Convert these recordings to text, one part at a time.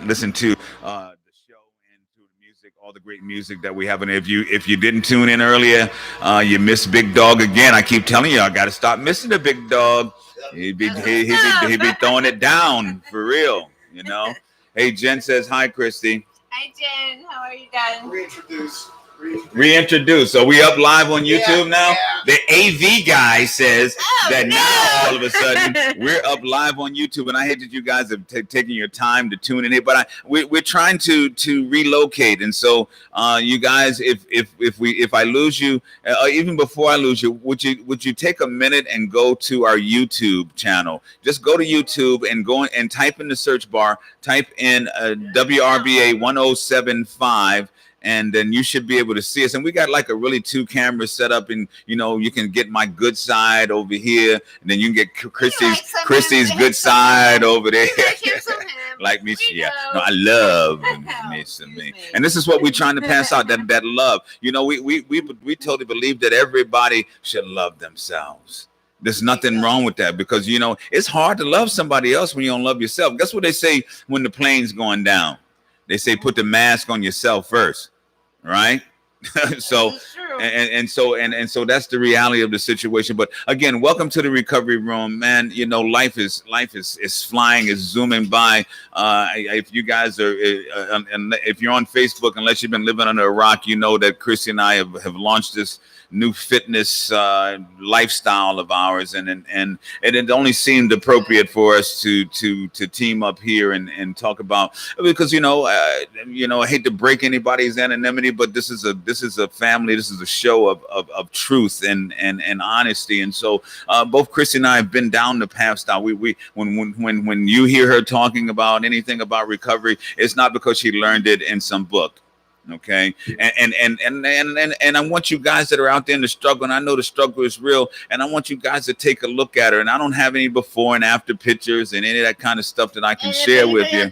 listen to the show and to the music, all the great music that we have. And if you didn't tune in earlier, you missed Big Dog again. I keep telling you, I got to stop missing the Big Dog. He be throwing it down for real. Hey, Jen says hi, Christy. Hi, Jen. How are you guys? Reintroduce. So we up live on YouTube now. The AV guy says that now all of a sudden we're up live on YouTube, and I hate that you guys have taken your time to tune in here, but we're trying to relocate, and so you guys, if I lose you, even before I lose you, would you take a minute and go to our YouTube channel? Just go to YouTube and go and type in the search bar, type in WRBA 1075. And then you should be able to see us. And we got like a really 2 cameras set up, and you can get my good side over here, and then you can get Christy's good side over there. Like me, yeah. No, I love me. And this is what we're trying to pass out, that love. We totally believe that everybody should love themselves. There's nothing wrong with that, because it's hard to love somebody else when you don't love yourself. Guess what they say when the plane's going down? They say put the mask on yourself first, right? So so that's the reality of the situation. But again, welcome to the recovery room, man. Life is flying, is zooming by. If you guys are, if you're on Facebook, unless you've been living under a rock, you know that Christy and I have launched this new fitness lifestyle of ours, and it only seemed appropriate for us to team up here and talk about, because I hate to break anybody's anonymity, but this is a family, this is a show of truth and honesty, and so both Christy and I have been down the path style. When you hear her talking about anything about recovery, it's not because she learned it in some book. Okay, and I want you guys that are out there in the struggle, and I know the struggle is real, and I want you guys to take a look at her. And I don't have any before and after pictures and any of that kind of stuff that I can share with you.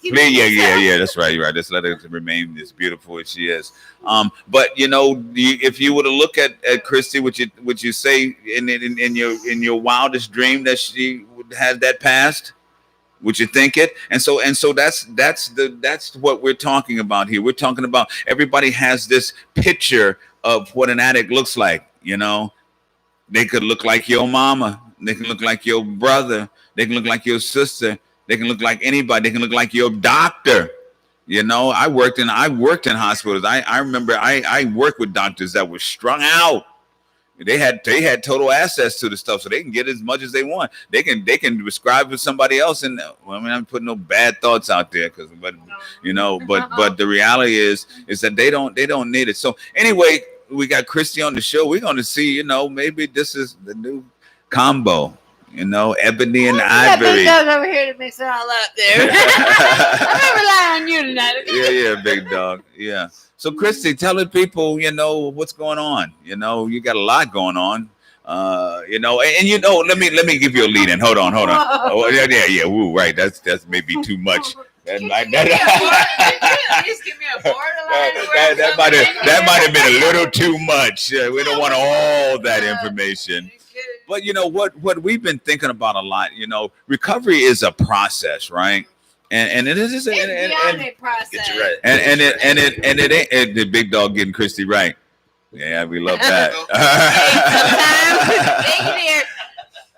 Yeah, that's right. You're right. Just let her remain as beautiful as she is. But if you were to look at Christy, would you say in your wildest dream that she would have that past? Would you think it? And so that's what we're talking about here. We're talking about everybody has this picture of what an addict looks like. They could look like your mama. They can look like your brother. They can look like your sister. They can look like anybody. They can look like your doctor. I worked in hospitals. I remember I worked with doctors that were strung out. They had total access to the stuff, so they can get as much as they want. They can prescribe for somebody else, and I'm putting no bad thoughts out there, but the reality is that they don't need it. So anyway, we got Christy on the show. We're going to see, maybe this is the new combo. Ebony and Ivory. Big Dog over here to mix it all up there. I'm gonna rely on you tonight. Okay? Yeah, Big Dog. Yeah. So, Christy, tell the people, what's going on. You got a lot going on. Let me give you a lead in. Hold on. Oh, yeah. Woo, right. That's maybe too much. That might have been a little too much. We don't want all that information. But what we've been thinking about a lot, recovery is a process, right? And it is a process. Get you right. And it ain't the Big Dog getting Christy right. Yeah, we love that.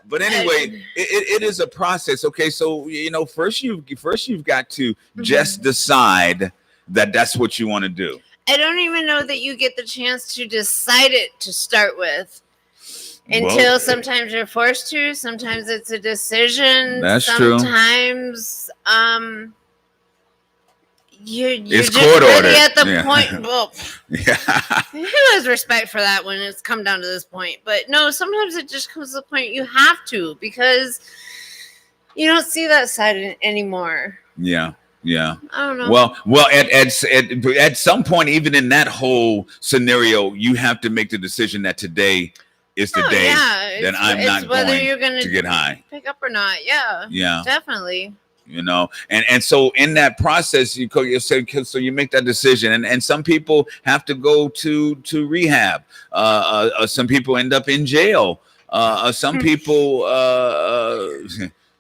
But anyway, it is a process. Okay, so first you've got to just decide that that's what you want to do. I don't even know that you get the chance to decide it to start with. Until sometimes you're forced to. Sometimes it's a decision. That's true. Sometimes you're it's just court really ordered. at the point. Well, yeah. Who has respect for that when it's come down to this point? But no, sometimes it just comes to the point you have to, because you don't see that side anymore. Yeah. I don't know. Well, at some point, even in that whole scenario, you have to make the decision that today is the day that I'm not going to get high. Pick up or not. Yeah. Definitely. And so in that process, so you make that decision, and some people have to go to rehab. Some people end up in jail. Some people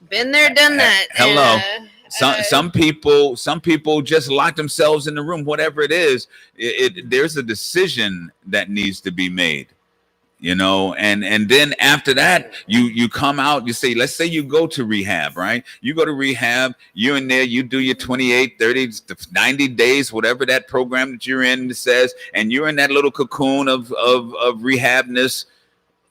been there, done that. Hello. Some people just lock themselves in the room. Whatever it is, there's a decision that needs to be made. And then after that, you come out, you say, let's say you go to rehab, right? You go to rehab, you're in there, you do your 28, 30, 90 days, whatever that program that you're in says, and you're in that little cocoon of rehabness.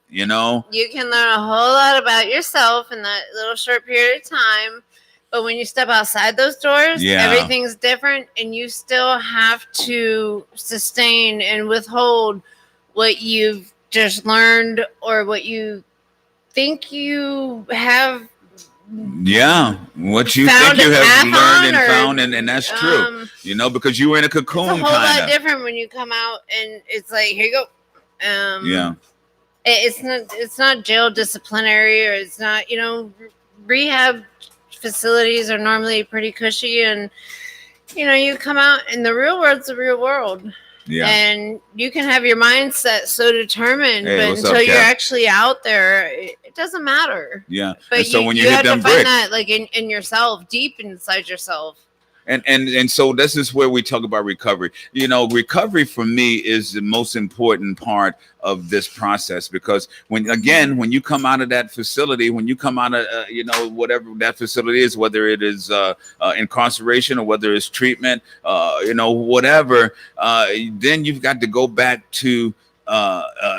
You can learn a whole lot about yourself in that little short period of time. But when you step outside those doors, everything's different, and you still have to sustain and withhold what you've just learned or what you think you have. What you think you have learned and found, and that's true. Because you were in a cocoon. It's a whole lot different when you come out, and it's like, here you go. It's not jail disciplinary, or it's not, rehab facilities are normally pretty cushy, and you come out, and the real world's the real world. And you can have your mindset so determined, but until you're actually out there, it doesn't matter. But so when you hit them bricks, that like in yourself, deep inside yourself. And so this is where we talk about recovery. Recovery for me is the most important part of this process, because when you come out of that facility, when you come out of whatever that facility is, whether it is incarceration or whether it's treatment, whatever, then you've got to go back to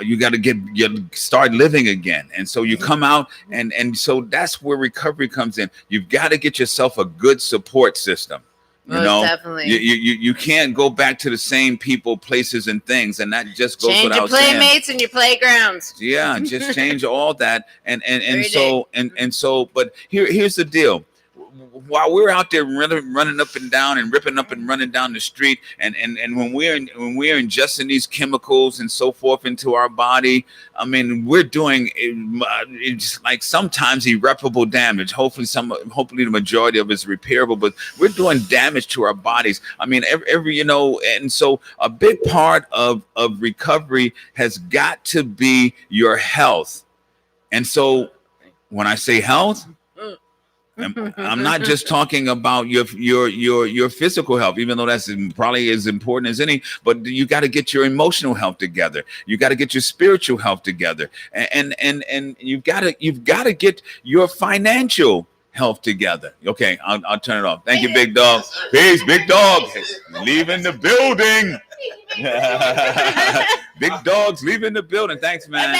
you got to start living again. And so you come out, and so that's where recovery comes in. You've got to get yourself a good support system. Definitely. You can't go back to the same people, places, and things, and that just goes without saying. Change your playmates and your playgrounds. Just change all that, and so. But here's the deal. While we're out there running up and down and ripping up and running down the street, and when we're ingesting these chemicals and so forth into our body, I mean, we're doing it's like sometimes irreparable damage. Hopefully the majority of it is repairable, but we're doing damage to our bodies. I mean, every and so a big part of recovery has got to be your health. And so when I say health, I'm not just talking about your physical health, even though that's probably as important as any, but you got to get your emotional health together. You got to get your spiritual health together. And you've got to get your financial health together. Okay, I'll turn it off. Thank you, Big Dog. Peace, Big Dog. Leaving the building. Big Dog's leaving the building. Thanks, man.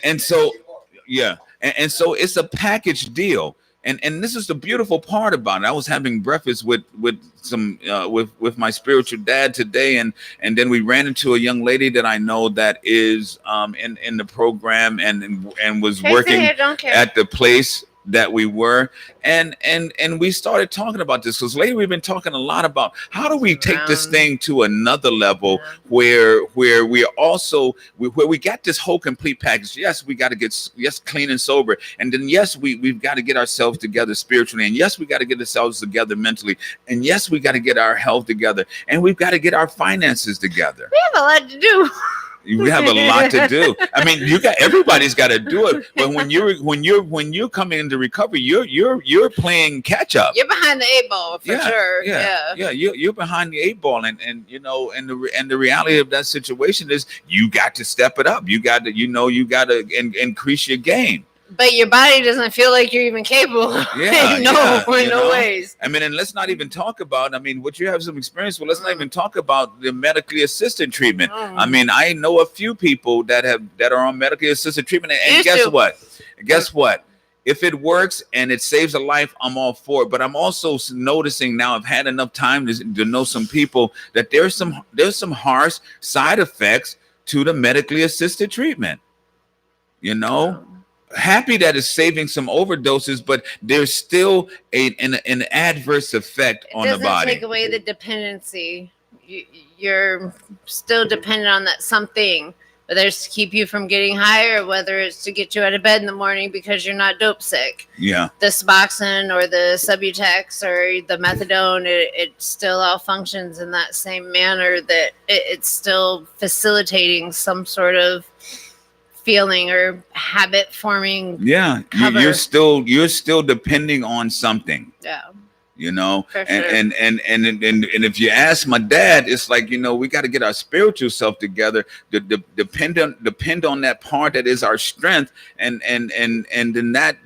And so, yeah. And so it's a package deal. And this is the beautiful part about it. I was having breakfast with my spiritual dad today, and then we ran into a young lady that I know that is in the program and was working at the place that we were, and we started talking about this, because lately we've been talking a lot about how do we take this thing to another level where we also where we got this whole complete package. Yes, we got to get clean and sober, and then yes, we've got to get ourselves together spiritually, and yes, we got to get ourselves together mentally, and yes, we got to get our health together, and we've got to get our finances together. We have a lot to do. You have a lot to do. I mean, everybody's got to do it. But when you're coming into recovery, you're playing catch up. You're behind the 8 ball for sure. Yeah. You're behind the 8 ball, and the reality of that situation is you got to step it up. You got to increase your game. But your body doesn't feel like you're even capable. In no ways. I mean, and let's not even talk about, what you have some experience with, let's not even talk about the medically assisted treatment. I mean, I know a few people that are on medically assisted treatment. And guess what? If it works and it saves a life, I'm all for it. But I'm also noticing now, I've had enough time to know some people that there's some harsh side effects to the medically assisted treatment. Happy that it's saving some overdoses, but there's still an adverse effect on the body. It doesn't take away the dependency. You're still dependent on that something, whether it's to keep you from getting high or whether it's to get you out of bed in the morning because you're not dope sick. Yeah. The Suboxone or the Subutex or the methadone, it still all functions in that same manner, that it's still facilitating some sort of feeling or habit forming. Yeah, you're still depending on something. Yeah. You know, For and, sure. and if you ask my dad, it's like, you know, we got to get our spiritual self together to depend on that part that is our strength, and then that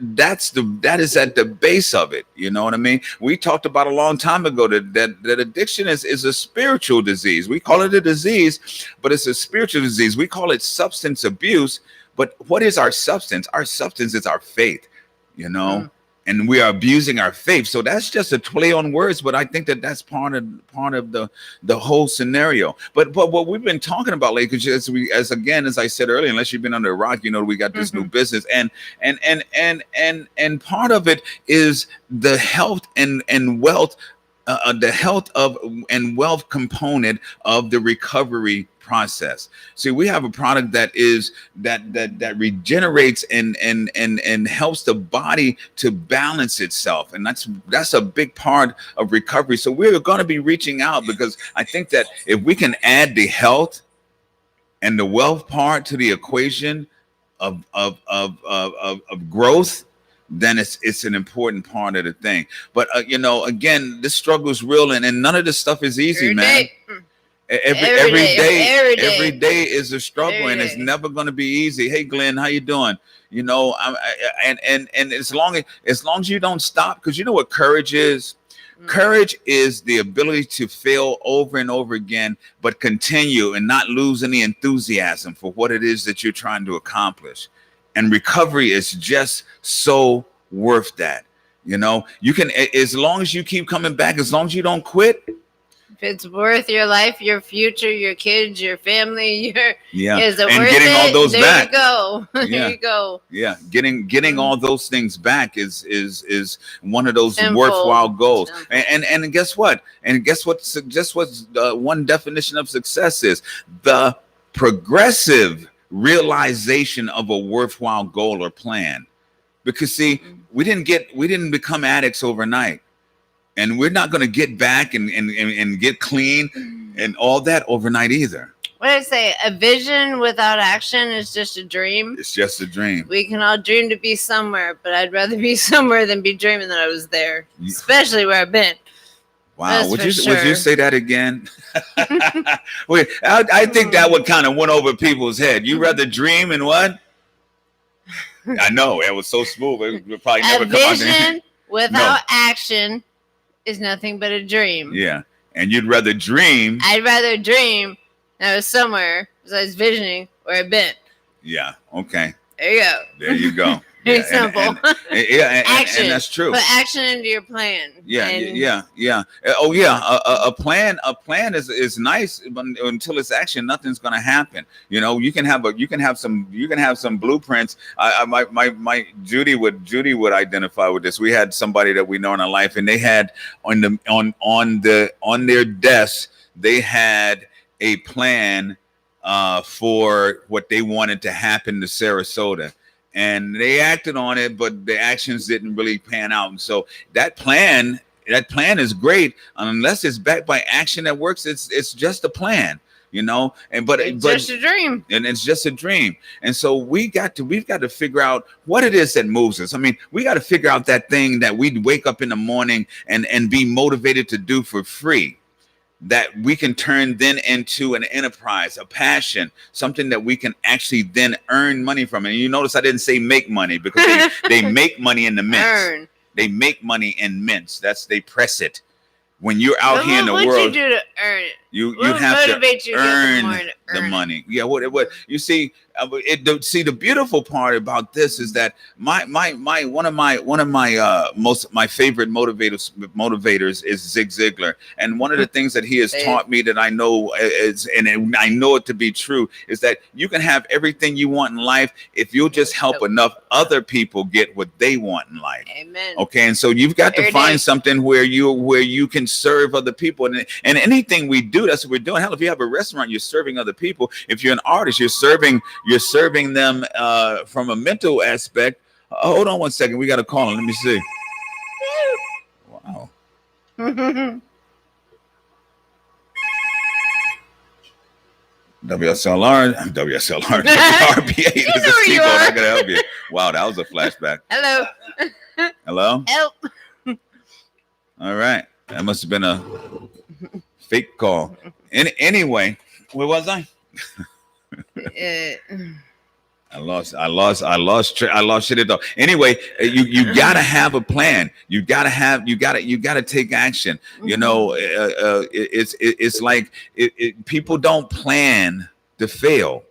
is at the base of it. You know what I mean? We talked about a long time ago that addiction is a spiritual disease. We call it a disease, but it's a spiritual disease. We call it substance abuse. But what is our substance? Our substance is our faith. You know. And we are abusing our faith. So that's just a play on words, but I think that's part of the whole scenario. But what we've been talking about lately, because as I said earlier, unless you've been under a rock, you know, we got this new business, and part of it is the health and wealth, the health of and wealth component of the recovery process. See, we have a product that is that regenerates and helps the body to balance itself, and that's a big part of recovery. So we're going to be reaching out, because I think that if we can add the health and the wealth part to the equation of growth, then it's an important part of the thing. But you know, again, this struggle is real, and none of this stuff is easy, man. Every day is a struggle, and it's never going to be easy. Hey, Glenn, how you doing? You know, and as long as you don't stop, because you know what courage is. Courage is the ability to fail over and over again, but continue and not lose any enthusiasm for what it is that you're trying to accomplish. And recovery is just so worth that. You know, you can, as long as you keep coming back, as long as you don't quit. If it's worth your life, your future, your kids, your family, is it and worth getting it? all those there back. You go. There you go. Yeah, getting all those things back is one of those worthwhile goals. And guess what? Just what one definition of success is: the progressive realization of a worthwhile goal or plan. Because see, we didn't become addicts overnight. And we're not going to get back and get clean and all that overnight either. What did I say? A vision without action is just a dream. It's just a dream. We can all dream to be somewhere, but I'd rather be somewhere than be dreaming that I was there, especially where I've been. Wow. Would you say that again? Wait, I think that would kind of went over people's head. You rather dream and what? I know. It was so smooth. It would probably never come out. A vision without action is nothing but a dream. Yeah. And you'd rather dream. I'd rather dream that I was somewhere because I was visioning where I've been. Yeah. Okay. There you go. There you go. Very simple. Action. And that's true. Put action into your plan. Yeah. Oh yeah. A plan is nice until it's action. Nothing's gonna happen. You know, you can have some blueprints. My Judy would identify with this. We had somebody that we know in our life, and they had on their desk, they had a plan for what they wanted to happen to Sarasota. And they acted on it, but the actions didn't really pan out. And so that plan is great unless it's backed by action that works. It's just a plan, you know. But just a dream, and it's just a dream. And so we've got to figure out what it is that moves us. I mean, we got to figure out that thing that we wake up in the morning and be motivated to do for free, that we can turn then into an enterprise, a passion, something that we can actually then earn money from. And you notice I didn't say make money, because they make money in the mints. Earn. They make money in mints. They press it. When you're out here in the world, what you do to earn it? You have to earn the money. Yeah. What you see? The beautiful part about this is that my favorite motivators is Zig Ziglar, and one of the things that he has taught me that I know and I know it to be true, is that you can have everything you want in life if you'll just help enough other people get what they want in life. Amen. Okay, and so you've got to find something where you can serve other people, and anything we do, that's what we're doing. Hell, if you have a restaurant, you're serving other people. If you're an artist, you're serving them from a mental aspect. Hold on one second. We got a call. Let me see. Wow. WSLR, WRBA. This is Steve. I gotta help you. Wow, that was a flashback. Hello. Hello. Help. All right, that must have been a fake call. Anyway, where was I? I lost shit it though. Anyway, you gotta have a plan. You gotta take action. You know, it's like people don't plan to fail.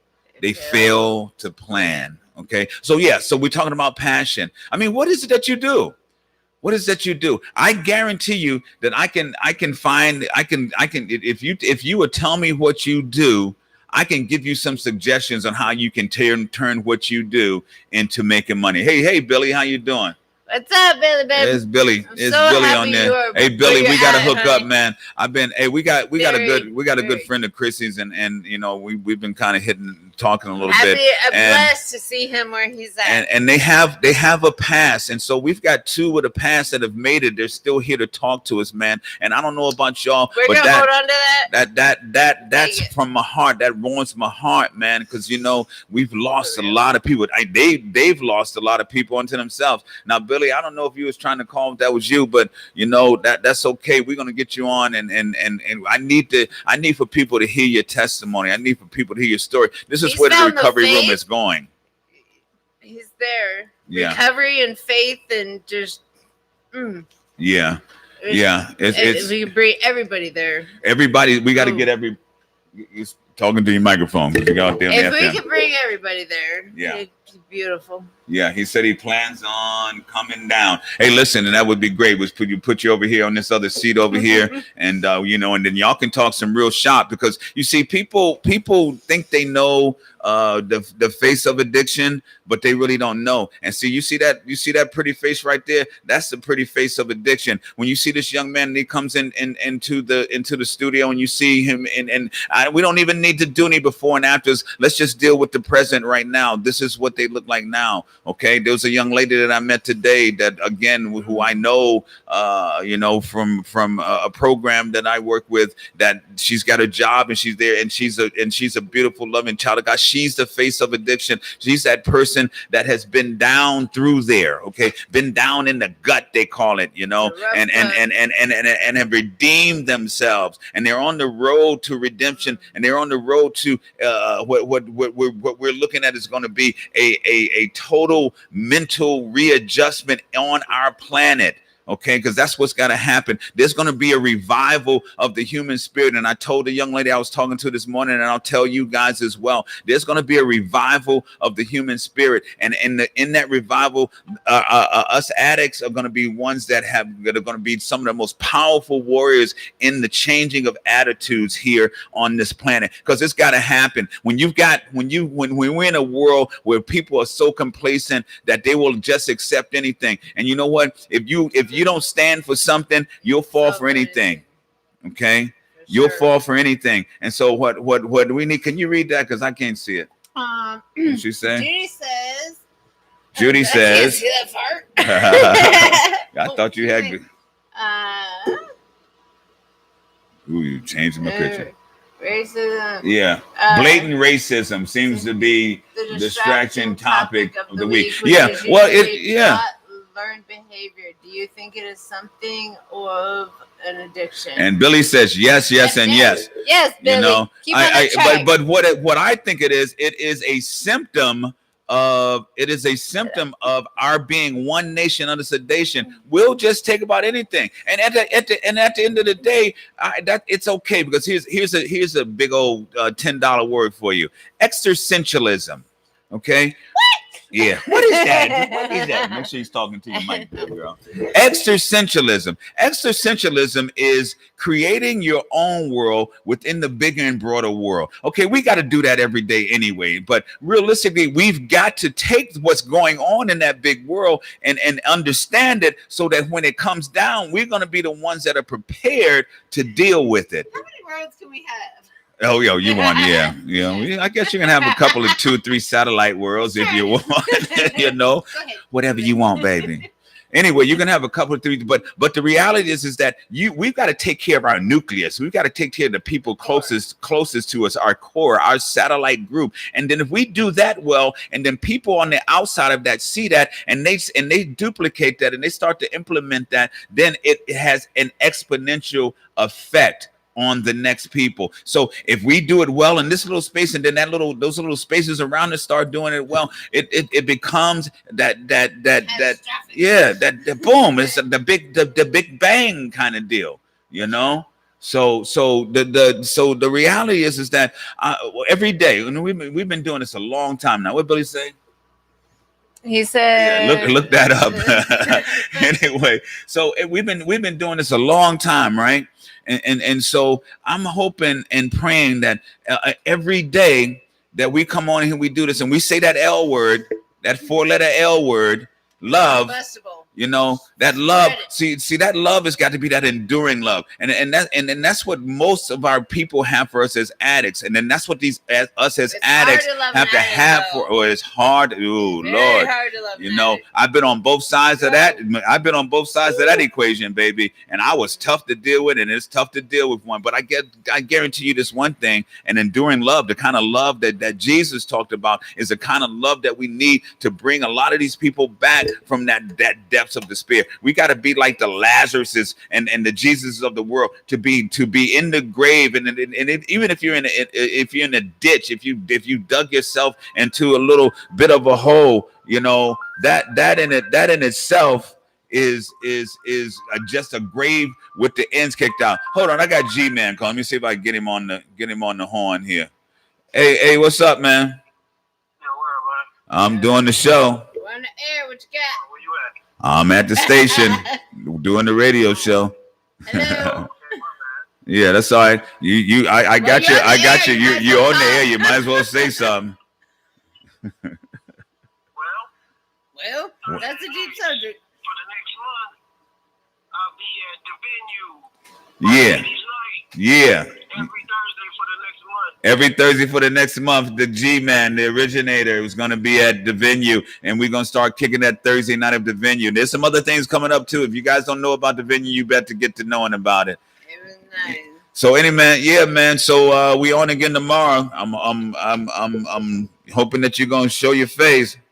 They fail to plan. Okay. So so we're talking about passion. I mean, what is it that you do? What is that you do? I guarantee you that I can if you would tell me what you do, I can give you some suggestions on how you can turn what you do into making money. Hey, Billy, how you doing? What's up, Billy, baby? It's Billy. It's so Billy on there. Hey, Billy, we got to hook up, man. We got a good friend of Chrissy's, and you know we've been kind of talking a little bit. I'm blessed to see him where he's at. And they have a past, and so we've got two with a past that have made it. They're still here to talk to us, man. And I don't know about y'all, we're gonna hold on to that. That's from my heart. That warms my heart, man, because you know we've lost a lot of people. They've lost a lot of people unto themselves. Now, Billy, I don't know if you was trying to call if that was you, but you know that's okay. We're gonna get you on, and I need for people to hear your testimony. I need for people to hear your story. This is where the recovery room is going. He's there. Yeah. Recovery and faith and just. Yeah. It's we can bring everybody there. Everybody, we got to get every. He's talking to your microphone. We got there. If we can bring everybody there, it's beautiful. Yeah, he said he plans on coming down. Hey, listen, and that would be great. Was put you over here on this other seat over here, and you know, and then y'all can talk some real shop because you see, people think they know the face of addiction, but they really don't know. And see, you see that pretty face right there. That's the pretty face of addiction. When you see this young man, and he comes into the studio, and you see him, and we don't even need to do any before and afters. Let's just deal with the present right now. This is what they look like now. Okay, there was a young lady that I met today that, again, who I know, you know, from a program that I work with, that she's got a job and she's there, and she's a beautiful, loving child of God. She's the face of addiction. She's that person that has been down through there. Okay, been down in the gut, they call it, you know, and have redeemed themselves, and they're on the road to redemption, and they're on the road to what we're looking at is going to be a total mental readjustment on our planet. Okay, because that's what's got to happen. There's going to be a revival of the human spirit. And I told the young lady I was talking to this morning, and I'll tell you guys as well, there's going to be a revival of the human spirit. And in that revival, us addicts are going to be ones that are going to be some of the most powerful warriors in the changing of attitudes here on this planet. Because it's got to happen. When we're in a world where people are so complacent that they will just accept anything. And you know what? If you don't stand for something, you'll fall for anything. Okay, you'll fall for anything. And so what do we need? Can you read that? Because I can't see it. What'd she say? Judy says. I can't see that part. I thought you had good. Ooh, you changed my picture. Racism. Yeah. Blatant racism seems to be the distraction topic of the week. Yeah. Well, Learned behavior. Do you think it is something of an addiction? And Billy says yes, and yes. Yes, Billy. You know, but what I think it is a symptom of our being one nation under sedation. We'll just take about anything, and at the end of the day, that it's okay, because here's a big old $10 word for you: existentialism. Okay. Yeah. What is that? What is that? Make sure he's talking to your mic, girl. Existentialism. Existentialism is creating your own world within the bigger and broader world. Okay, we got to do that every day anyway. But realistically, we've got to take what's going on in that big world and understand it, so that when it comes down, we're going to be the ones that are prepared to deal with it. How many worlds can we have? Oh, you want, yeah. I guess you can have a couple of 2 or 3 satellite worlds if you want, you know, whatever you want, baby. anyway, you can have a couple of things, but the reality is that we've got to take care of our nucleus. We've got to take care of the people closest to us, our core, our satellite group. And then if we do that well, and then people on the outside of that see that, and they duplicate that, and they start to implement that, then it has an exponential effect on the next people. So if we do it well in this little space, and then those little spaces around us start doing it well, it becomes that boom, it's the big bang kind of deal, you know. So the reality is that every day, and we've been doing this a long time now. What Billy say? He said, yeah, look that up. Anyway, so we've been doing this a long time, right? And so I'm hoping and praying that every day that we come on here, we do this, and we say that L word, that 4-letter L word, love. You know, that love. See, that love has got to be that enduring love, and that's what most of our people have for us as addicts, and then that's what us as addicts have to have for. Or it's hard. Oh Lord, hard to love, you know, I've been on both sides of that. I've been on both sides of that equation, baby, and I was tough to deal with, and it's tough to deal with one. But I guarantee you this one thing: an enduring love, the kind of love that Jesus talked about, is the kind of love that we need to bring a lot of these people back from that depth of despair. We got to be like the Lazaruses and the Jesuses of the world, to be in the grave, and even if you're in a ditch, if you dug yourself into a little bit of a hole, you know, that in itself is just a grave with the ends kicked out. Hold on, I got G-Man calling. Let me see if I can get him on the horn here. Hey, what's up, man? Yo, where, I'm doing the show. We're on the air. What you got? Where you at? I'm at the station doing the radio show. Hello. Yeah, that's all right. I got you. You're on the air. You might as well say something. Well, that's a deep subject. For the next month, I'll be at the venue. Yeah. Every Thursday for the next month. Every Thursday for the next month, the G-Man, the originator, is going to be at the venue, and we're going to start kicking that Thursday night at the venue. There's some other things coming up too. If you guys don't know about the venue, you better get to knowing about it. It was nice. So man. So we on again tomorrow. I'm hoping that you're going to show your face. It's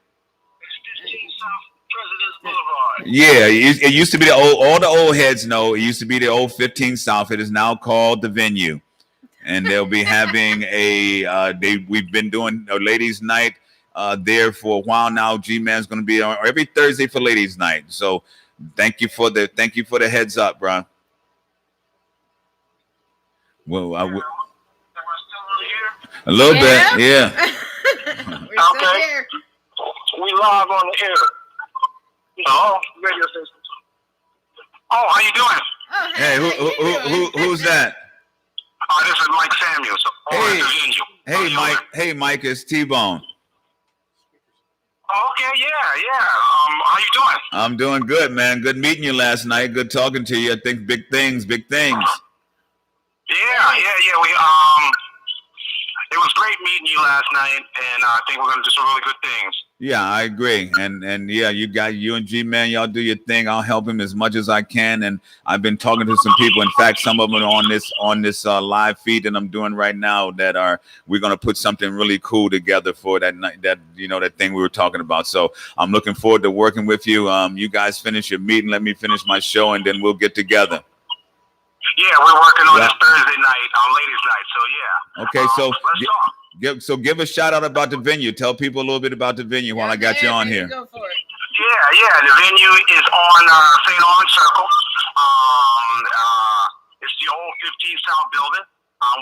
15 South President's Boulevard. Yeah, it used to be all the old heads know. It used to be the old 15 South. It is now called the venue. And they'll be having we've been doing a ladies' night there for a while now. G-Man's going to be on every Thursday for ladies' night. So thank you for the heads up, bro. Well, Am I still on the air? a little bit, yeah. We're still Okay. here. We live on the air. Oh, radio station. Oh, how you doing? Oh, Hey, who's that? This is Mike Samuels. Hey, Mike, it's T-Bone. Oh, okay, yeah. How you doing? I'm doing good, man. Good meeting you last night. Good talking to you. I think big things. Yeah. We it was great meeting you last night, and I think we're gonna do some really good things. Yeah, I agree. And yeah, you and G-Man, y'all do your thing. I'll help him as much as I can. And I've been talking to some people. In fact, some of them are on this live feed that I'm doing right now we're gonna put something really cool together for that night, that thing we were talking about. So I'm looking forward to working with you. You guys finish your meeting, let me finish my show, and then we'll get together. Yeah, we're working on this Thursday night, ladies' night. So yeah. Okay, so let's talk. give a shout out about the venue. Tell people a little bit about the venue while I got you on here. Go for it. Yeah. The venue is on St. Lawrence Circle. It's the old 15 South building.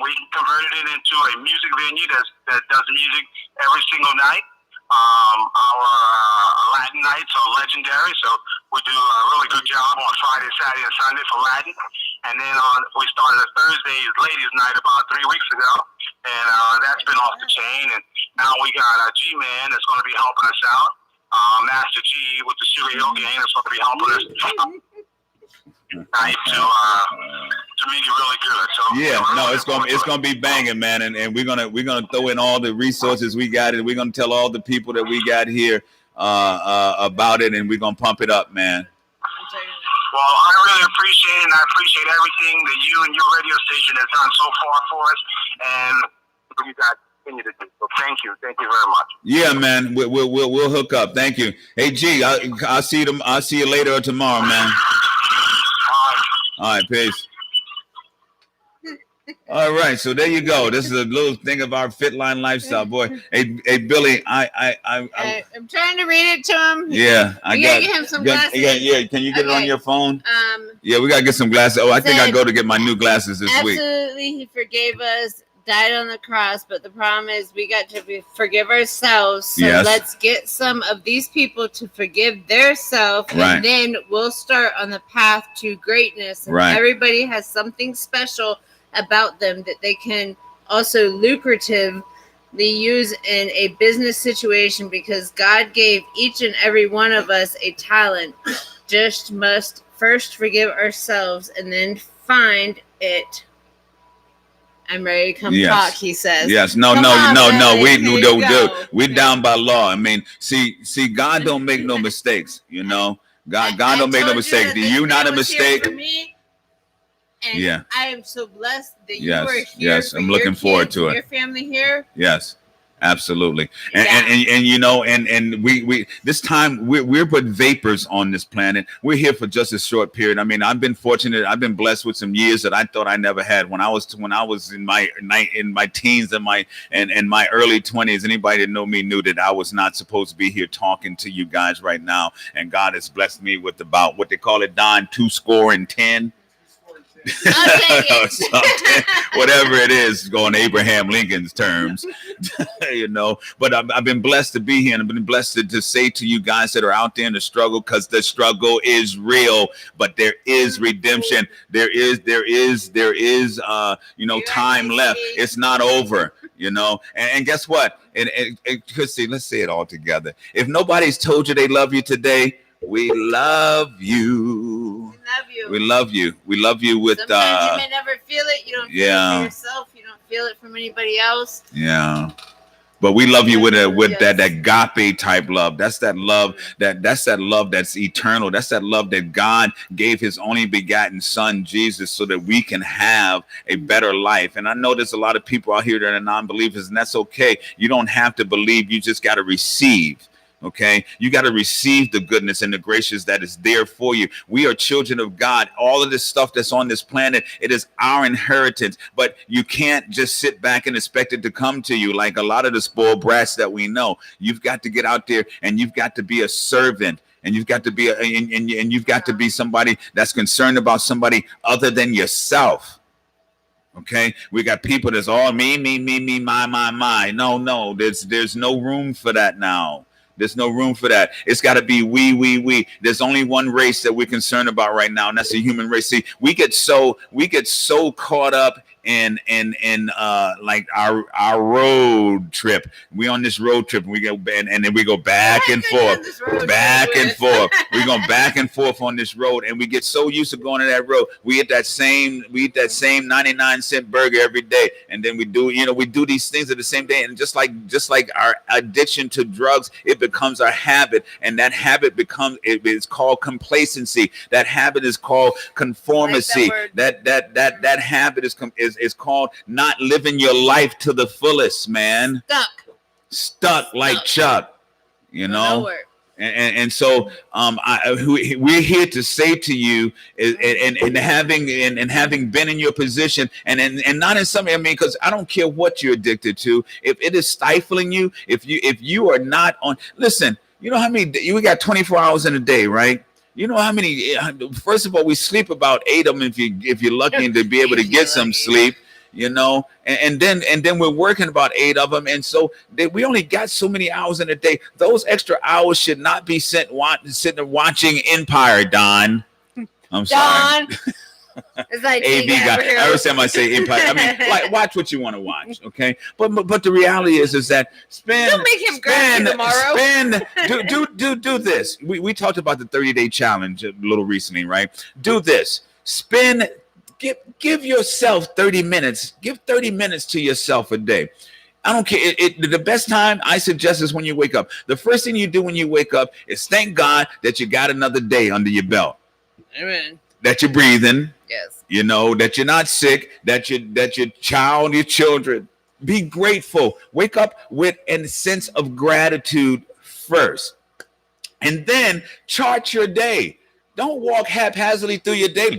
We converted it into a music venue that does music every single night. Our Latin nights are legendary, so we do a really good job on Friday, Saturday, and Sunday for Latin. And then we started a Thursday's ladies' night about 3 weeks ago, and that's been off the chain. And now we got G-Man that's going to be helping us out. Master G with the Sugar Hill Gang that's going to be helping us night to make it really good. So it's gonna be banging, man, and we're gonna throw in all the resources we got, and we're gonna tell all the people that we got here about it, and we're gonna pump it up, man. Well, I really appreciate it, and I appreciate everything that you and your radio station has done so far for us, and you guys continue to do. So thank you very much. Yeah, man, we'll hook up. Thank you. Hey, G, I'll see you. I'll see you later or tomorrow, man. All right, peace. All right, so there you go. This is a little thing of our Fitline lifestyle, boy. Hey, Billy, I'm trying to read it to him. Yeah, I got to get him some glasses. Yeah, can you get it on your phone? Yeah, we gotta get some glasses. Oh, I think I go to get my new glasses this week. Absolutely, he forgave us, died on the cross, but the problem is we got to forgive ourselves. So let's get some of these people to forgive themselves, and then we'll start on the path to greatness. And everybody has something special about them that they can also lucratively use in a business situation, because God gave each and every one of us a talent. Just must first forgive ourselves and then find it. I'm ready to come talk, he says. Yes. No. We're down by law. I mean, see, God don't make no mistakes, you know. God don't make no mistakes. You're not a mistake. And I am so blessed that you are here. Yes, I'm looking forward to it. Your family here. Yes, absolutely. And you know, and we this time we're but vapors on this planet. We're here for just a short period. I mean, I've been fortunate. I've been blessed with some years that I thought I never had. When I was in my teens and my early 20s, anybody that know me knew that I was not supposed to be here talking to you guys right now. And God has blessed me with about what they call it, Don, 210. Whatever it is, going Abraham Lincoln's terms, you know. But I've been blessed to be here, and I've been blessed to say to you guys that are out there in the struggle, because the struggle is real, but there is redemption. There is time left. It's not over, you know. And guess what? And see, let's say it all together. If nobody's told you they love you today, we love you. We love you. We love you with sometimes you may never feel it. You don't feel it for yourself. You don't feel it from anybody else. Yeah. But we love you with that agape type love. That's that love that's that love that's eternal. That's that love that God gave his only begotten son, Jesus, so that we can have a better life. And I know there's a lot of people out here that are non-believers, and that's okay. You don't have to believe. You just got to receive. Okay, you got to receive the goodness and the gracious that is there for you. We are children of God. All of this stuff that's on this planet, it is our inheritance. But you can't just sit back and expect it to come to you like a lot of the spoiled brats that we know. You've got to get out there and you've got to be a servant. And you've got to be and you've got to be somebody that's concerned about somebody other than yourself. Okay, we got people that's all me, my. No, there's no room for that now. There's no room for that. It's got to be we. There's only one race that we're concerned about right now, and that's the human race. See, we get so caught up in like our road trip. We on this road trip, and we go and then we go back and forth. We're going back and forth on this road, and we get so used to going to that road. We eat that same 99-cent burger every day, and then we do these things at the same day, and just like our addiction to drugs, it becomes our habit, and that habit it's called complacency. That habit is called conformity. That habit is called not living your life to the fullest, man. Stuck like Chuck, you know. And so we're here to say to you, and having been in your position, and not in some, I mean, because I don't care what you're addicted to. If it is stifling you, if you are not on, listen, you know how many, we got 24 hours in a day, right? You know how many, first of all, we sleep about 8 of them if you're lucky to be able to get some sleep. You know, and then we're working about 8 of them, and so we only got so many hours in a day. Those extra hours should not be sitting watching Empire, Don. I'm sorry. It's like AV guy. Every time I say Empire, I mean, like, watch what you want to watch, okay? But the reality is that don't make him cry tomorrow. Do this. We talked about the 30-day challenge a little recently, right? Do this. Give yourself 30 minutes. Give 30 minutes to yourself a day. I don't care. The best time I suggest is when you wake up. The first thing you do when you wake up is thank God that you got another day under your belt. Amen. That you're breathing. Yes. You know, that you're not sick, that your child, your children. Be grateful. Wake up with a sense of gratitude first. And then chart your day. Don't walk haphazardly through your day.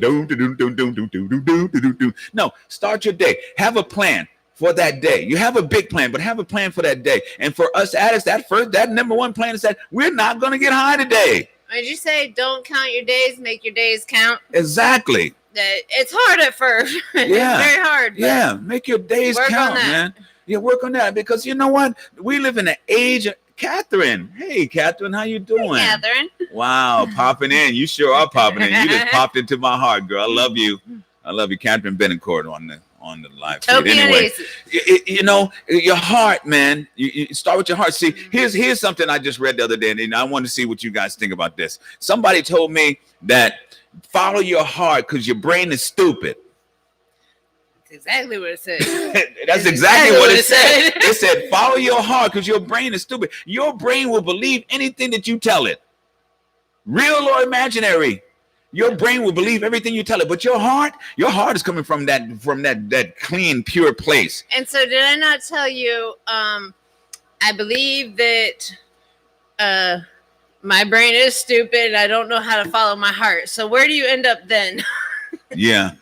No, start your day. Have a plan for that day. You have a big plan, but have a plan for that day. And for us addicts, that number one plan is that we're not going to get high today. Did you say don't count your days, make your days count? Exactly. It's hard at first. Yeah. It's very hard. Yeah, make your days count, man. Yeah, work on that, because you know what? We live in an age of Catherine. Hey, Catherine, how you doing? Hey, Catherine. Wow, popping in. You sure are popping in. You just popped into my heart, girl. I love you. Catherine Benincourt on the live feed. Anyway, you know, your heart, man. You start with your heart. See, here's something I just read the other day, and I want to see what you guys think about this. Somebody told me that follow your heart because your brain is stupid. That's exactly what it said. That's exactly what it said. It said, follow your heart because your brain is stupid. Your brain will believe anything that you tell it, real or imaginary. Your brain will believe everything you tell it, but your heart is coming from that clean, pure place. And so, did I not tell you? I believe that my brain is stupid. I don't know how to follow my heart. So, where do you end up then? Yeah.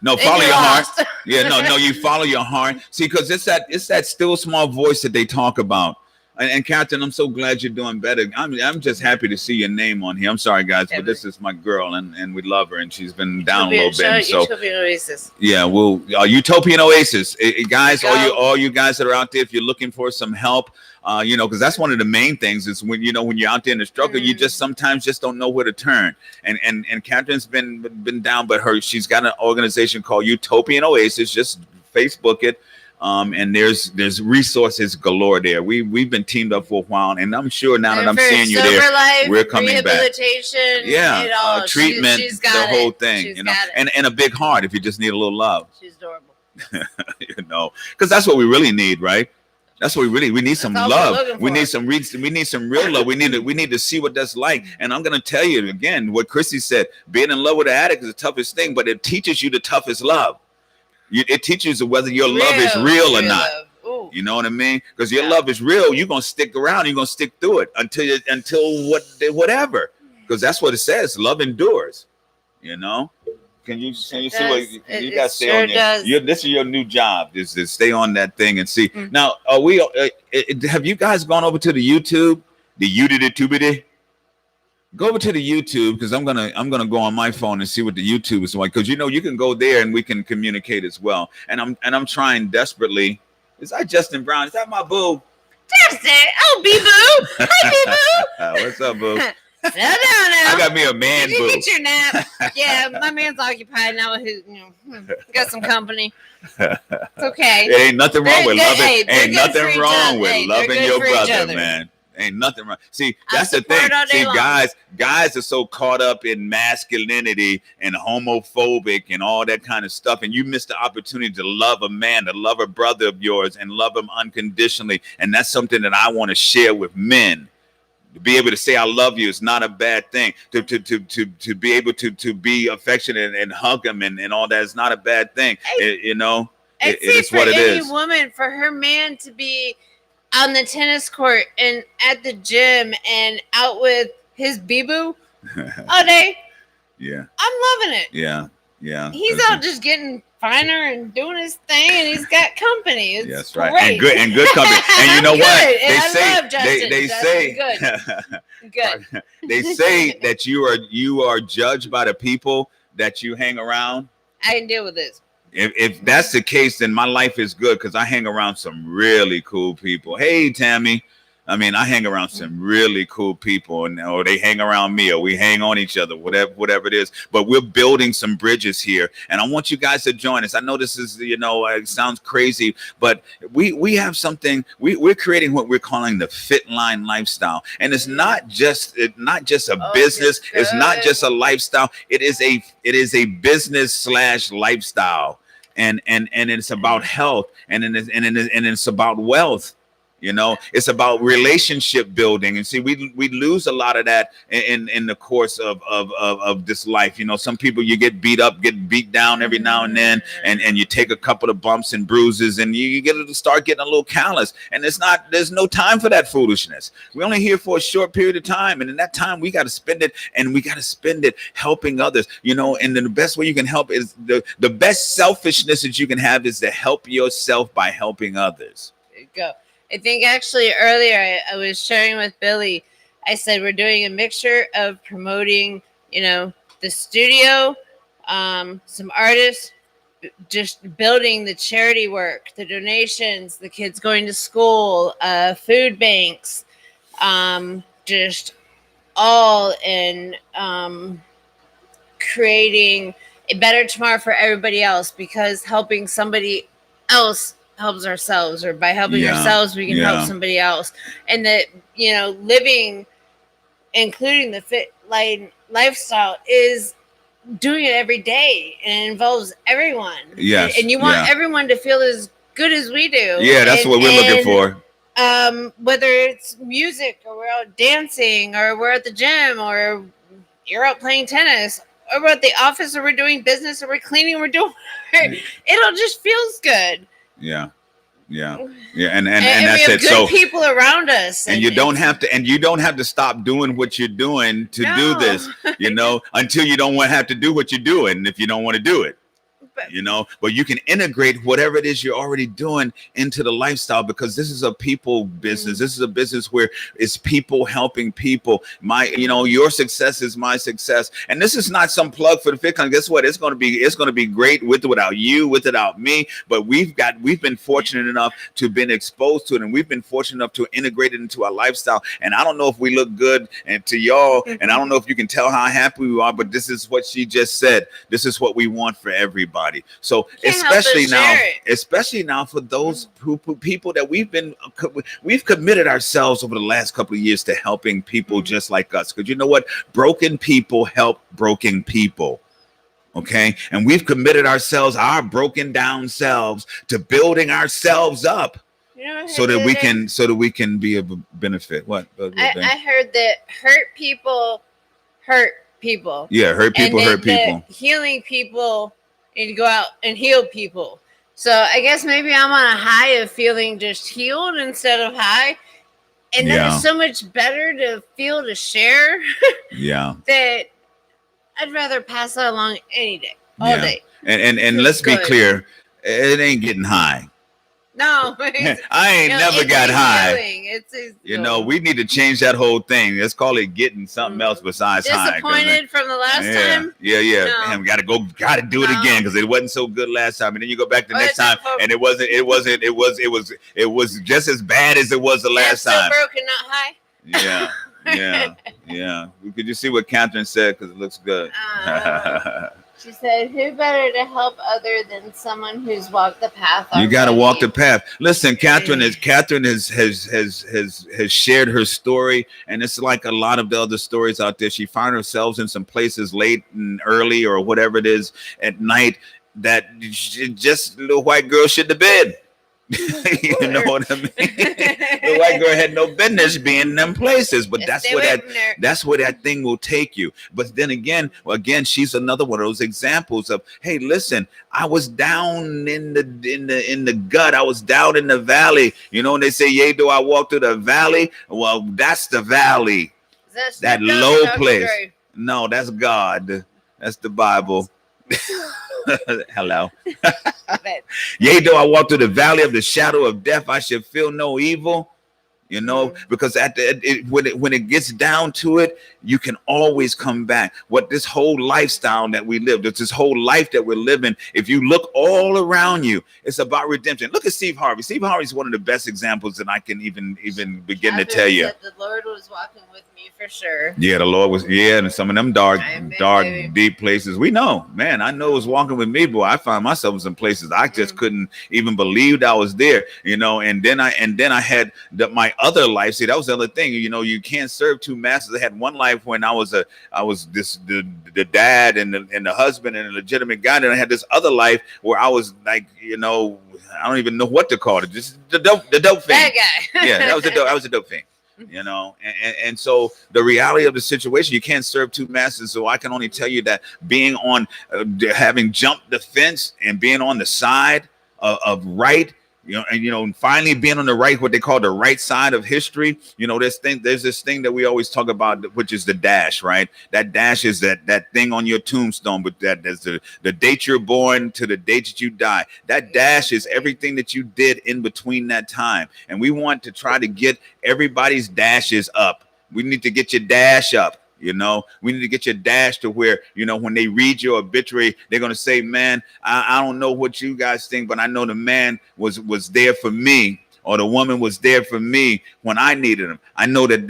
No, follow your heart. Yeah, no, you follow your heart. See, because it's that still small voice that they talk about. And Catherine, I'm so glad you're doing better. I'm just happy to see your name on here. I'm sorry, guys, but this is my girl, and we love her, and she's been down a little bit. So Utopian Oasis. Yeah, well, Utopian Oasis, guys, all you guys that are out there, if you're looking for some help, because that's one of the main things is when you're out there in the struggle, you just sometimes just don't know where to turn. And Catherine's been down, but she's got an organization called Utopian Oasis. Just Facebook it. And there's resources galore there. We've been teamed up for a while, and I'm sure now that I'm seeing you there, life, we're coming rehabilitation, back. Treatment, she's the whole thing, and a big heart if you just need a little love. She's adorable. Because that's what we really need, right? That's what we need some love. We need some real love. We need to see what that's like. And I'm gonna tell you again what Chrissy said: being in love with an addict is the toughest thing, but it teaches you the toughest love. It teaches you whether your love is real or not. You know what I mean? Because your love is real, you're gonna stick around. You're gonna stick through it until whatever. Because that's what it says. Love endures. You know. Can you see what you got to stay on there? This is your new job. Is to stay on that thing and see. Mm-hmm. Now, have you guys gone over to the YouTube? The YouTube? Go over to the YouTube because I'm gonna go on my phone and see what the YouTube is like, because you can go there and we can communicate as well. And I'm trying desperately. Is that Justin Brown? Is that my boo? Justin! Oh, boo! Hi, boo! What's up, boo? No. I got me a man boo. You get your nap. Yeah, my man's occupied now with his, got some company. It's okay. It ain't nothing wrong with loving. Ain't nothing wrong with loving your brother, man. Ain't nothing wrong. See, that's the thing. See, guys are so caught up in masculinity and homophobic and all that kind of stuff, and you miss the opportunity to love a man, to love a brother of yours, and love him unconditionally. And that's something that I want to share with men. To be able to say I love you is not a bad thing. To be able to be affectionate and hug him and all that is not a bad thing. It's what it is. Any woman, for her man to be on the tennis court and at the gym and out with his bee-boo all day. Yeah. I'm loving it. Yeah. He's out just getting finer and doing his thing, and he's got company. It's yes, right. Great. And good company. And you know what? They say that you are judged by the people that you hang around. I can deal with this. If that's the case, then my life is good because I hang around some really cool people. Hey, Tammy. I mean, I hang around some really cool people, or they hang around me, or we hang on each other, whatever it is. But we're building some bridges here, and I want you guys to join us. I know this is, it sounds crazy, but we have something. We're creating what we're calling the Fit Line lifestyle, and it's not just a business. It's not just a lifestyle. It is a business / lifestyle, and it's about health, and it's about wealth. You know, it's about relationship building, and see, we lose a lot of that in the course of this life. You know, some people, you get beat up, get beat down every now and then, and you take a couple of bumps and bruises, and you get to start getting a little callous. And there's no time for that foolishness. We're only here for a short period of time, and in that time we got to spend it, and we got to spend it helping others. You know, and then the best way you can help is the best selfishness that you can have is to help yourself by helping others. There you go. I think actually earlier I was sharing with Billy, I said we're doing a mixture of promoting, you know, the studio, some artists, just building the charity work, the donations, the kids going to school, food banks, just all in creating a better tomorrow for everybody else, because helping somebody else helps ourselves, or by helping ourselves we can help somebody else. And that, you know, living, including the fit lifestyle, is doing it every day, and it involves everyone. Yes. And you want everyone to feel as good as we do. Yeah, that's what we're looking for. Whether it's music, or we're out dancing, or we're at the gym, or you're out playing tennis, or we're at the office, or we're doing business, or we're cleaning, or we're doing it all just feels good. Yeah. And we that's have it. Good So people around us, and you don't have to stop doing what you're doing to do this, you know, until you don't want to have to do what you're doing if you don't want to do it. You know, but you can integrate whatever it is you're already doing into the lifestyle, because this is a people business. This is a business where it's people helping people. Your success is my success, and this is not some plug for the FitCon. Guess what? It's going to be great with or without you, with or without me. But we've been fortunate enough to have been exposed to it, and we've been fortunate enough to integrate it into our lifestyle. And I don't know if we look good and to y'all, and I don't know if you can tell how happy we are, but this is what she just said. This is what we want for everybody. So especially now for those people that we've committed ourselves over the last couple of years to helping people just like us, because you know what, broken people help broken people. Okay, and we've committed ourselves, our broken down selves, to building ourselves up, so that we can be of benefit. What I heard that hurt people hurt people. Yeah, hurt people hurt people. Healing people need to go out and heal people. So I guess maybe I'm on a high of feeling just healed instead of high. And that is so much better to feel, to share. That I'd rather pass that along any day, all day. And let's be clear, it ain't getting high. No, I ain't never got high. We need to change that whole thing. Let's call it getting something else besides high. Disappointed from the last time. Yeah. No. Man, gotta do it again, because it wasn't so good last time, and then you go back the next time, and it was just as bad as it was the last time. Broken, not high. Yeah. Could you see what Catherine said? Because it looks good. She said, "Who better to help other than someone who's walked the path?" You got to walk the path. Listen, Catherine has shared her story, and it's like a lot of the other stories out there. She found herself in some places late and early, or whatever it is, at night, that just the little white girl shouldn't have been. You know what I mean? The white girl had no business being in them places, but that's where that thing will take you. But then again, she's another one of those examples of, hey, listen, I was down in the gut, I was down in the valley. You know, and they say, yea, do I walk through the valley? Well, that's the valley, that low place. No, that's God. That's the Bible. Hello. Yea, though I walk through the valley of the shadow of death, I shall feel no evil. You know, because when it gets down to it, you can always come back. What this whole lifestyle that we live, this whole life that we're living, if you look all around you, it's about redemption. Look at Steve Harvey. Steve Harvey is one of the best examples that I can even begin to tell you. The Lord was walking with me for sure. Yeah, the Lord was. Yeah, and some of them dark, deep places. We know, man. I know it was walking with me, boy. I found myself in some places I just couldn't even believe I was there. You know, and then I had my other life. See, that was the other thing. You know, you can't serve two masters. I had one life life when I was the dad and the husband and a legitimate guy. Then I had this other life where I was like, I don't even know what to call it. Just the dope thing. That guy. Yeah, I was a dope thing. And so the reality of the situation, you can't serve two masters. So I can only tell you that being on, having jumped the fence and being on the side of right, and finally being on the right, what they call the right side of history. There's this thing that we always talk about, which is the dash, right? That dash is that thing on your tombstone, but that's the date you're born to the date that you die. That dash is everything that you did in between that time. And we want to try to get everybody's dashes up. We need to get your dash up. We need to get your dash to where, when they read your obituary, they're going to say, man, I don't know what you guys think, but I know the man was there for me, or the woman was there for me when I needed him. I know that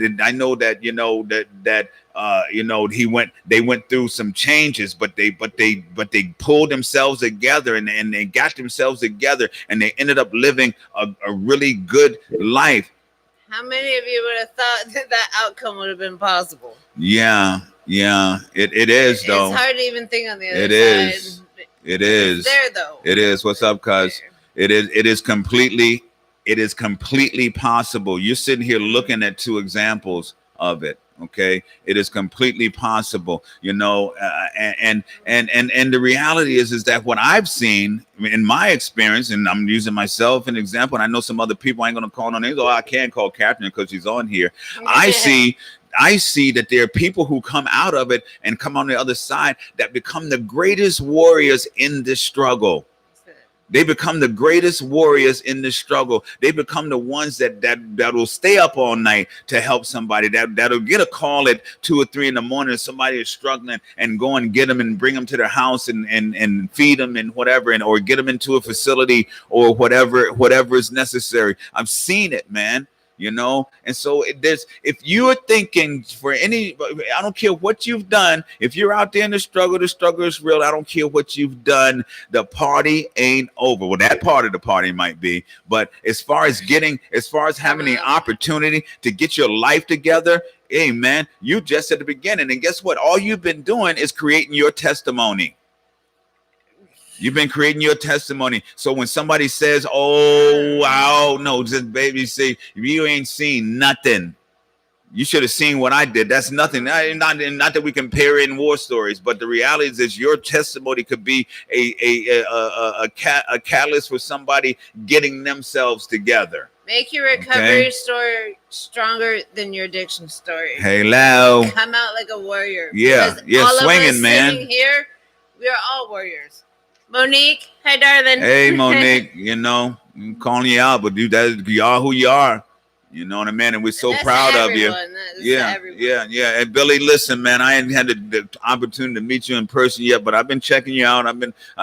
they went through some changes, but they pulled themselves together and they got themselves together and they ended up living a really good life. How many of you would have thought that outcome would have been possible? Yeah, it is though. It's hard to even think on the other side. It is. It's there though. It is. What's up, cuz? It is completely possible. You're sitting here looking at two examples of it. Okay, it is completely possible, and the reality is that what I've seen in my experience, and I'm using myself as an example, and I know some other people, I ain't gonna call no names. I can't call Catherine because she's on here. I see that there are people who come out of it and come on the other side that become the greatest warriors in this struggle. They become the greatest warriors in this struggle. They become the ones that will stay up all night to help somebody, that'll get a call at 2 or 3 in the morning if somebody is struggling, and go and get them and bring them to their house and feed them and whatever, or get them into a facility or whatever is necessary. I've seen it, man. And so if you are thinking I don't care what you've done. If you're out there in the struggle is real. I don't care what you've done. The party ain't over. Well, that part of the party might be, but as far as having the opportunity to get your life together, hey man, you just at the beginning. And guess what? All you've been doing is creating your testimony. You've been creating your testimony. So when somebody says, oh, wow, no, just baby, say, you ain't seen nothing. You should have seen what I did. That's nothing. Not that we compare it in war stories, but the reality is your testimony could be a catalyst for somebody getting themselves together. Make your recovery story stronger than your addiction story. Hello. Come out like a warrior. Yeah, swinging, man. Sitting here, we are all warriors. Monique, hi, darling. Hey, Monique. I'm calling you out, but you are who you are. You know what I mean? And we're so proud of you. Yeah. And Billy, listen, man, I ain't had the opportunity to meet you in person yet, but I've been checking you out. I've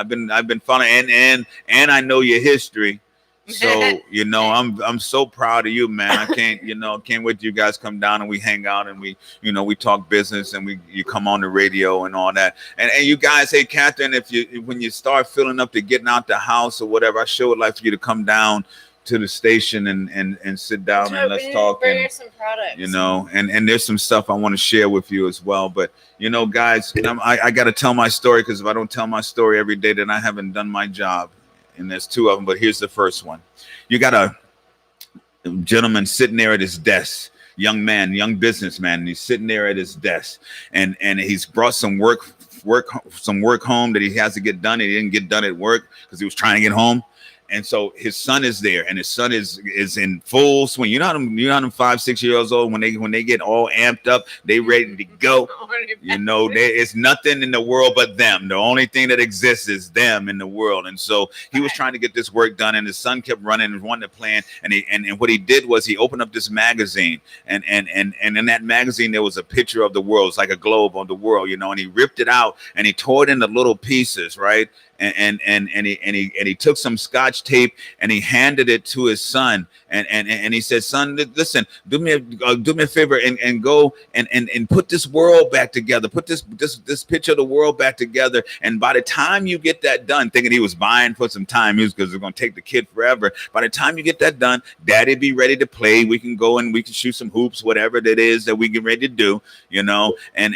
been following, and I know your history. So, I'm so proud of you, man. I can't wait till you guys come down and we hang out and we talk business and you come on the radio and all that. And you guys, hey, Catherine, when you start filling up to getting out the house or whatever, I sure would like for you to come down to the station and sit down and let's talk. Bring some products. And there's some stuff I want to share with you as well. But, guys, I got to tell my story, because if I don't tell my story every day, then I haven't done my job. And there's 2 of them, but here's the first one. You got a gentleman sitting there at his desk, young businessman, and he's sitting there at his desk, and he's brought some work home that he has to get done. He didn't get done at work because he was trying to get home. And so his son is there, and his son is in full swing. You know how them 5-6 years old, when they get all amped up, they ready to go. It's nothing in the world but them. The only thing that exists is them in the world. And so he was trying to get this work done, and his son kept running and wanting to plan. And what he did was he opened up this magazine, and in that magazine there was a picture of the world. It's like a globe of the world, and he ripped it out and he tore it into little pieces, right? and he took some scotch tape and he handed it to his son, and he said, son, listen, do me a favor and go and put this world back together, put this picture of the world back together, and by the time you get that done, thinking he was buying for some time because it's going to take the kid forever, by the time you get that done, daddy be ready to play, we can go and we can shoot some hoops, whatever that is that we get ready to do, you know, and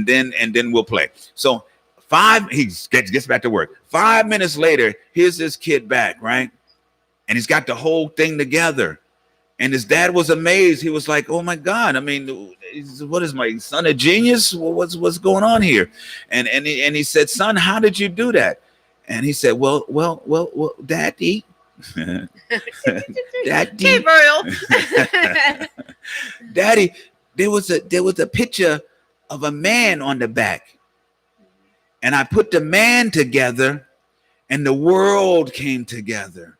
then we'll play. So he gets back to work. 5 minutes later, here's this kid back, right? And he's got the whole thing together. And his dad was amazed. He was like, oh my God, I mean, what is my son a genius? What's going on here? And he said, son, how did you do that? And he said, well, daddy. Daddy. Gabriel. Daddy, there was a picture of a man on the back. And I put the man together and the world came together.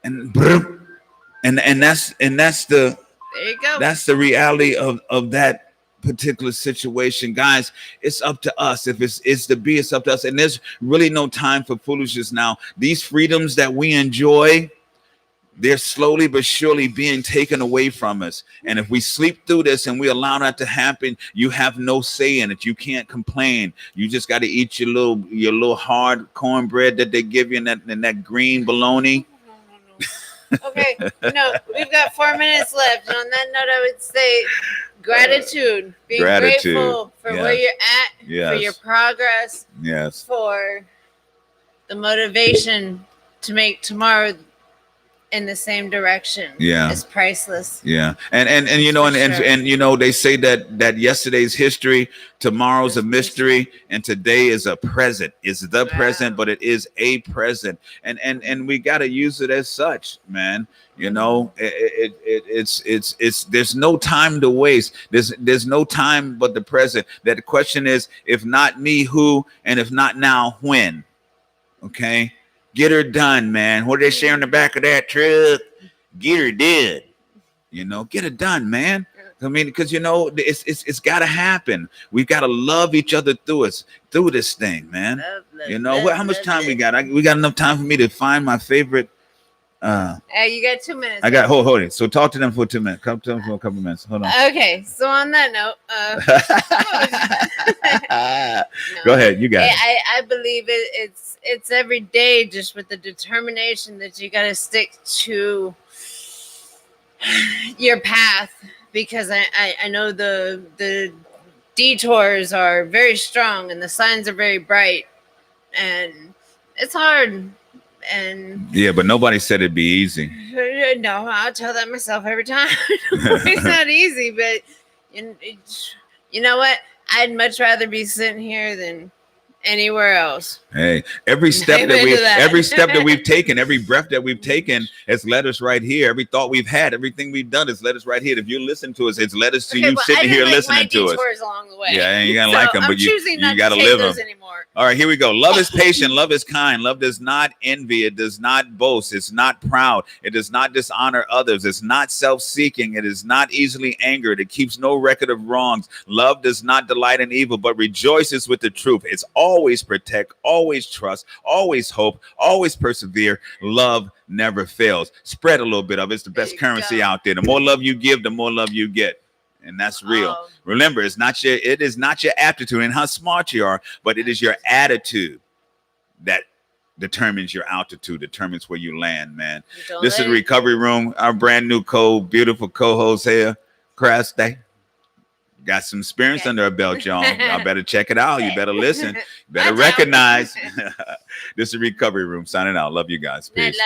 And that's the, there you go. That's the reality of that particular situation. Guys, it's up to us. If it's to be, it's up to us. And there's really no time for foolishness now. These freedoms that we enjoy, they're slowly but surely being taken away from us. And if we sleep through this and we allow that to happen, you have no say in it. You can't complain. You just got to eat your little hard cornbread that they give you in that green bologna. Okay, we've got 4 minutes left. And on that note, I would say gratitude. Being grateful for where you're at, for your progress, for the motivation to make tomorrow in the same direction. It's priceless. And you know, and you know, they say that yesterday's history, tomorrow's a mystery, and today is a present. It's the present, but it is a present, and we got to use it as such, man. You know, it's there's no time to waste. There's no time but the present. That the question is, if not me, who? And if not now, when? Okay. Get her done, man. What do they say on the back of that truck? Get her done. You know, get it done, man. I mean, because you know, it's got to happen. We've got to love each other through this thing, man. You know, how much time we got? We got enough time for me to find my favorite. You got 2 minutes. I got hold it. So talk to them for 2 minutes. Come to them for a couple minutes. Hold on. Okay, so on that note, go ahead. You got it. I believe it's every day, just with the determination that you got to stick to your path, because I know the detours are very strong and the signs are very bright, and it's hard. And but nobody said it'd be easy. No, I'll tell that myself every time. It's not easy, but you know what? I'd much rather be sitting here than anywhere else. Hey, every step that we've taken, every breath that we've taken has led us right here. Every thought we've had, everything we've done has led us right here. If you listen to us, it's led us to you sitting here listening to us. Along the way. Yeah, you gotta like them, but you gotta live them. Anymore. All right, here we go. Love is patient. Love is kind. Love does not envy. It does not boast. It's not proud. It does not dishonor others. It's not self-seeking. It is not easily angered. It keeps no record of wrongs. Love does not delight in evil, but rejoices with the truth. It's always protect, always trust, always hope, always persevere. Love never fails. Spread a little bit of it. It's the best currency out there. The more love you give, the more love you get. And that's real. Remember, it is not your aptitude and how smart you are, but it is your attitude that determines your altitude, determines where you land, man. This is Recovery Room. Our brand new beautiful co-host here, Krusty. Got some experience under her belt, y'all. Y'all better check it out. You better listen. You better recognize. This is Recovery Room signing out. Love you guys. Peace.